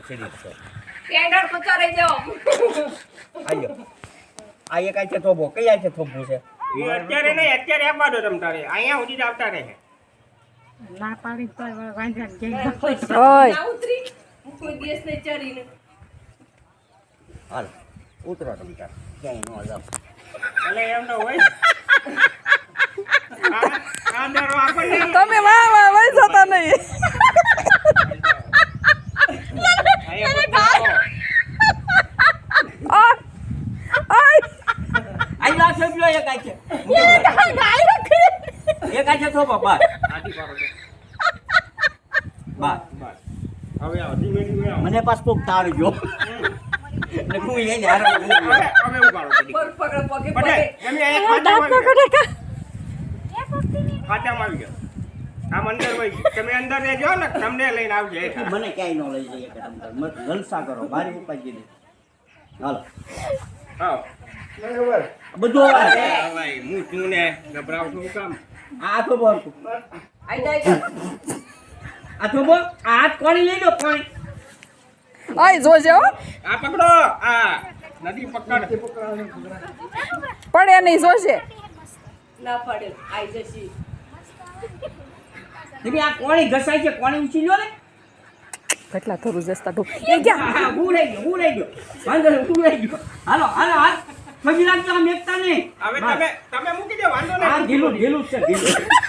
સીડી છે પેન્ડર પચારાઈ જાવ આયો આ એક આ છે થોબો કઈ આ છે થોબું છે એ અત્યારે નહીં અત્યારે આવવા દો તમ તારે અહીંયા સુધી જ આવતા રહે ના પાડી તો વાંધા ઓય ના ઉતરી હું કોઈ દિવસ નહીં ચરીને હાલ ઉતરો તમ તાર ક્યાંય ન જાવ એટલે એમ તો હોય આ ડરો આપણને તમે વાહ વાહ વઈ જતા નહીં ઓય આઈ લા છોકરો એક આ છે એક આ છે થોબો બસ આથી કરો તો બસ બસ હવે આવો ધીમે ધીમે આવો મને પાસ કોક તાવ ગયો ને હું એને હારા હવે ઉગાડો પડી પર પકડ પગે પટે પગે એમ અહીંયા ખાતામાં આવી ગયા ખાતામાં આવી ગયા આમ અંદર વહી તમે અંદર રહેજો ને તમને લઈને આવજે મને ક્યાંય ન લઈ જઈએ કે તમ તાર જલસા કરો બારી ઉપાજી દે હાલો આવો બધું આવે હવે હું છું ને ગભરાવ છું કામ આ તો બોલ આઈ જાય આ તો બોલ આ હાથ કોણી લઈ લો કોણી ઓય જોજે હો આ પકડો આ નદી પકડ પડે નહીં જોજે ના પડે આઈ જશી તમે આ કોણી ઘસાય છે કોણી ઉછી લ્યો ને કેટલા થરું જસ્તા તું એ ક્યાં હા હું લઈ ગયો વાંધો નહીં હું લઈ ગયો હાલો હાલો હાથ પગી લાગજો આમ એકતા નહીં હવે તમે મૂકી દો વાંધો આ નહીં ઢીલું છે ઢીલું